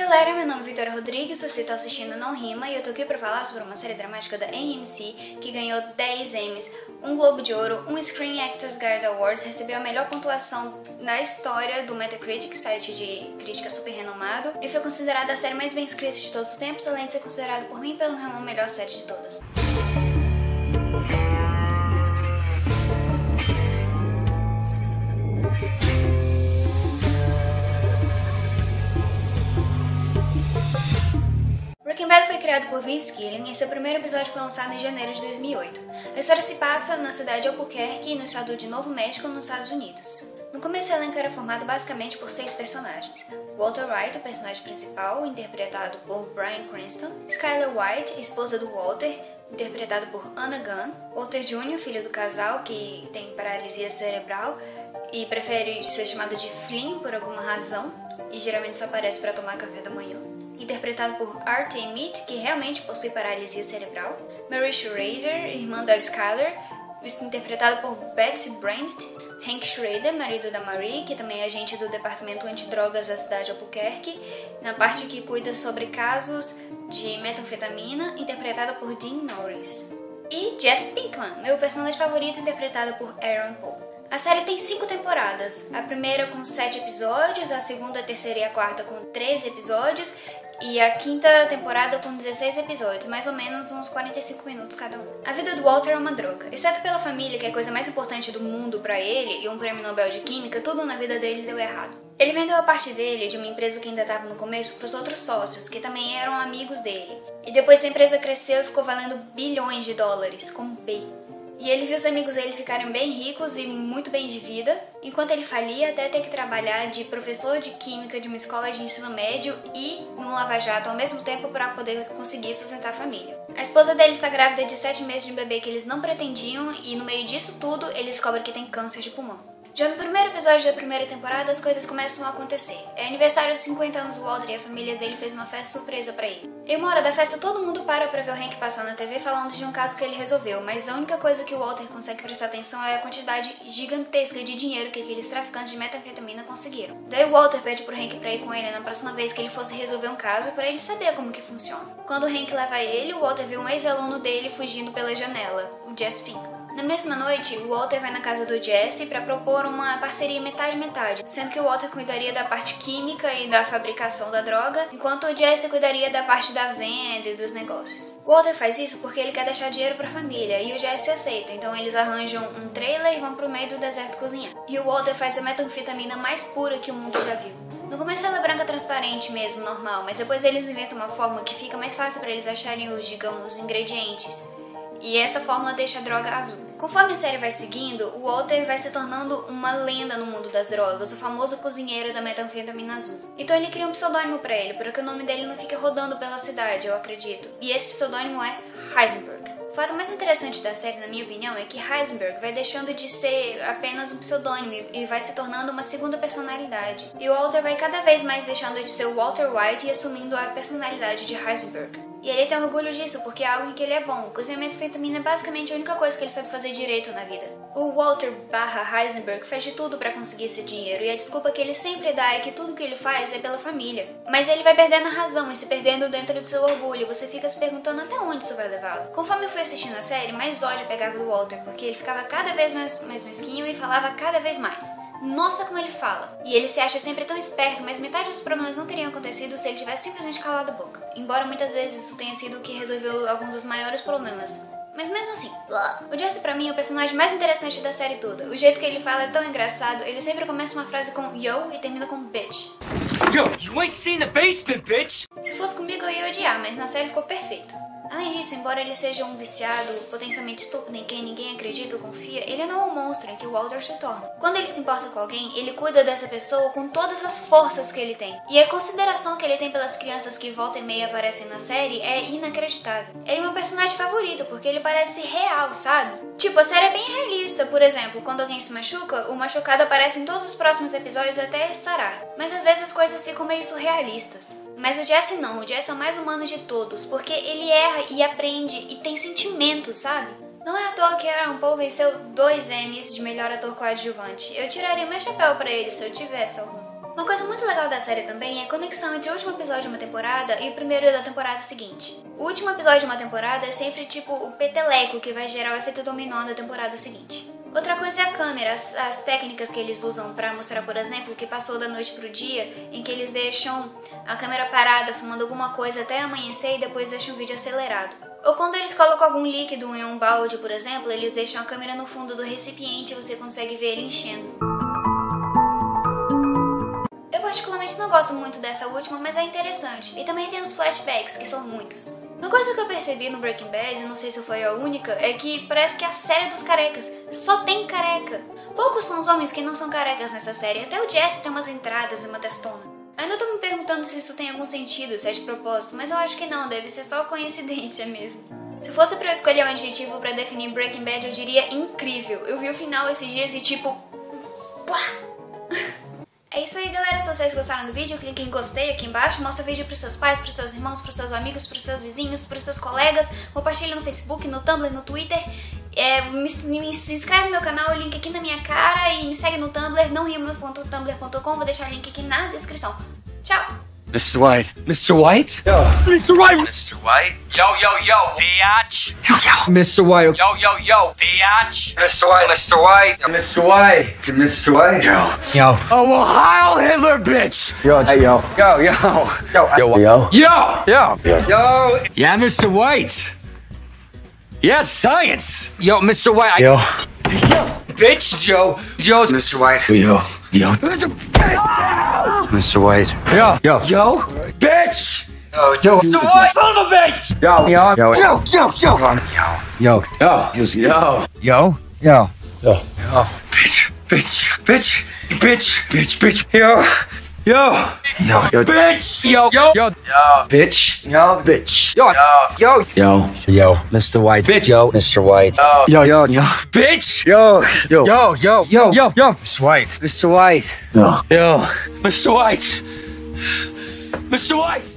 galera, meu nome é Vitória Rodrigues, você está assistindo Não Rima e eu tô aqui pra falar sobre uma série dramática da AMC que ganhou 10 Emmys, um Globo de Ouro, um Screen Actors Guild Awards, recebeu a melhor pontuação na história do Metacritic, site de crítica super renomado, e foi considerada a série mais bem escrita de todos os tempos, além de ser considerada por mim pelo meu a melhor série de todas. Breaking Bad foi criado por Vince Gilligan e seu primeiro episódio foi lançado em janeiro de 2008. A história se passa na cidade de Albuquerque, no estado de Novo México, nos Estados Unidos. No começo, o elenco era formado basicamente por 6 personagens. Walter White, o personagem principal, interpretado por Bryan Cranston. Skyler White, esposa do Walter, interpretada por Anna Gunn. Walter Jr., filho do casal, que tem paralisia cerebral e prefere ser chamado de Flynn por alguma razão, e geralmente só aparece para tomar café da manhã. Interpretado por Artie Meat, que realmente possui paralisia cerebral. Mary Schrader, irmã da Skyler, interpretado por Betsy Brandt. Hank Schrader, marido da Marie, que também é agente do departamento antidrogas da cidade de Albuquerque, na parte que cuida sobre casos de metanfetamina, interpretada por Dean Norris. E Jesse Pinkman, meu personagem favorito, interpretado por Aaron Paul. A série tem 5 temporadas, a primeira com 7 episódios, a segunda, a terceira e a quarta com 13 episódios, e a quinta temporada com 16 episódios, mais ou menos uns 45 minutos cada um. A vida do Walter é uma droga. Exceto pela família, que é a coisa mais importante do mundo pra ele, e um prêmio Nobel de Química, tudo na vida dele deu errado. Ele vendeu a parte dele, de uma empresa que ainda estava no começo, pros outros sócios, que também eram amigos dele. E depois a empresa cresceu e ficou valendo bilhões de dólares, com B. E ele viu os amigos dele ficarem bem ricos e muito bem de vida, enquanto ele falia até ter que trabalhar de professor de química de uma escola de ensino médio e num lava-jato ao mesmo tempo para poder conseguir sustentar a família. A esposa dele está grávida de 7 meses de um bebê que eles não pretendiam e no meio disso tudo ele descobre que tem câncer de pulmão. Já no primeiro episódio da primeira temporada, as coisas começam a acontecer. É aniversário dos 50 anos do Walter e a família dele fez uma festa surpresa pra ele. Em uma hora da festa, todo mundo para ver o Hank passar na TV falando de um caso que ele resolveu, mas a única coisa que o Walter consegue prestar atenção é a quantidade gigantesca de dinheiro que aqueles traficantes de metanfetamina conseguiram. Daí o Walter pede pro Hank pra ir com ele na próxima vez que ele fosse resolver um caso pra ele saber como que funciona. Quando o Hank leva ele, o Walter vê um ex-aluno dele fugindo pela janela, o Jesse Pinkman. Na mesma noite, o Walter vai na casa do Jesse para propor uma parceria metade-metade, sendo que o Walter cuidaria da parte química e da fabricação da droga, enquanto o Jesse cuidaria da parte da venda e dos negócios. O Walter faz isso porque ele quer deixar dinheiro para a família, e o Jesse aceita, então eles arranjam um trailer e vão pro meio do deserto cozinhar. E o Walter faz a metanfetamina mais pura que o mundo já viu. No começo ela é branca transparente mesmo, normal, mas depois eles inventam uma forma que fica mais fácil para eles acharem os, digamos, ingredientes. E essa fórmula deixa a droga azul. Conforme a série vai seguindo, o Walter vai se tornando uma lenda no mundo das drogas, o famoso cozinheiro da metanfetamina azul. Então ele cria um pseudônimo pra ele, porque o nome dele não fica rodando pela cidade, eu acredito. E esse pseudônimo é Heisenberg. O fato mais interessante da série, na minha opinião, é que Heisenberg vai deixando de ser apenas um pseudônimo e vai se tornando uma segunda personalidade. E o Walter vai cada vez mais deixando de ser o Walter White e assumindo a personalidade de Heisenberg. E ele tem orgulho disso, porque é algo em que ele é bom. Cozinhar metanfetamina é basicamente a única coisa que ele sabe fazer direito na vida. O Walter Heisenberg faz de tudo pra conseguir esse dinheiro, e a desculpa que ele sempre dá é que tudo que ele faz é pela família. Mas ele vai perdendo a razão e se perdendo dentro do seu orgulho, você fica se perguntando até onde isso vai levá-lo. Conforme eu fui assistindo a série, mais ódio pegava do Walter, porque ele ficava cada vez mais mesquinho e falava cada vez mais. Nossa, como ele fala! E ele se acha sempre tão esperto, mas metade dos problemas não teriam acontecido se ele tivesse simplesmente calado a boca. Embora muitas vezes isso tenha sido o que resolveu alguns dos maiores problemas. Mas mesmo assim, o Jesse pra mim é o personagem mais interessante da série toda. O jeito que ele fala é tão engraçado, ele sempre começa uma frase com yo e termina com bitch. Yo, you ain't seen the basement, bitch! Se fosse comigo eu ia odiar, mas na série ficou perfeito. Além disso, embora ele seja um viciado, potencialmente estúpido em quem ninguém acredita ou confia, ele não é um monstro em que o Walter se torna. Quando ele se importa com alguém, ele cuida dessa pessoa com todas as forças que ele tem. E a consideração que ele tem pelas crianças que volta e meia aparecem na série é inacreditável. Ele é meu personagem favorito, porque ele parece real, sabe? Tipo, a série é bem realista. Por exemplo, quando alguém se machuca, o machucado aparece em todos os próximos episódios até ele sarar. Mas às vezes as coisas ficam meio surrealistas. Mas o Jesse não, o Jesse é o mais humano de todos, porque ele erra e aprende e tem sentimentos, sabe? Não é à toa que Aaron Paul venceu 2 Emmys de melhor ator coadjuvante. Eu tiraria meu chapéu pra ele se eu tivesse algum. Uma coisa muito legal da série também é a conexão entre o último episódio de uma temporada e o primeiro da temporada seguinte. O último episódio de uma temporada é sempre tipo o peteleco que vai gerar o efeito dominó da temporada seguinte. Outra coisa é a câmera, as técnicas que eles usam pra mostrar, por exemplo, o que passou da noite pro dia, em que eles deixam a câmera parada filmando alguma coisa até amanhecer e depois deixam o vídeo acelerado. Ou quando eles colocam algum líquido em um balde, por exemplo, eles deixam a câmera no fundo do recipiente e você consegue ver ele enchendo. Eu particularmente não gosto muito dessa última, mas é interessante. E também tem os flashbacks, que são muitos. Uma coisa que eu percebi no Breaking Bad, não sei se foi a única, é que parece que a série dos carecas só tem careca. Poucos são os homens que não são carecas nessa série, até o Jesse tem umas entradas e uma testona. Ainda tô me perguntando se isso tem algum sentido, se é de propósito, mas eu acho que não, deve ser só coincidência mesmo. Se fosse pra eu escolher um adjetivo pra definir Breaking Bad, eu diria incrível. Eu vi o final esses dias e tipo... É isso aí, galera. Se vocês gostaram do vídeo, clique em gostei aqui embaixo, mostra o vídeo pros seus pais, pros seus irmãos, pros seus amigos, pros seus vizinhos, pros seus colegas, compartilha no Facebook, no Tumblr, no Twitter, se inscreve no meu canal, o link aqui na minha cara, e me segue no Tumblr, nãorima.tumblr.com, vou deixar o link aqui na descrição. Tchau! Mr. White. Mr. White? Yo. Mr. White! Mr. White? Yo, yo, yo, bitch! Yo, Mr. White. Yo, yo, yo, bitch! Mr. White, Mr. White! Mr. White! Mr. White! Yo. Oh, well, Heil Hitler, bitch! Yo, hey, yo. Yo, yo. Yo, yo. Yo. Yo! Yo. Yo. Yeah, Mr. White! Yes, science! Yo, Mr. White. Yo. Bitch! Yo. Yo. Mr. White. Yo. Yo. Mr. White. Yo. Yo. Yo. Bitch! Yo, yo. Mr. White! Son of a bitch! Yo. Yo. Yo. Yo, yo, yo! Yo. Yo. Yo. Yo. Yo. Yo. Yo. Bitch, bitch, bitch, bitch, bitch, bitch. Yo. Yo. Yo. Yo. Bitch! Yo, yo, yo. Yo. Bitch. Yo. Bitch. Yo. Yo. Yo. Yo. Mr. White. Bitch. Yo. Mr. White. Yo, yo, yo. Bitch! Yo. Yo. Yo, yo, yo, yo, yo. Mr. White. Mr. White. Yo. Yo. Mr. White. Mr. White.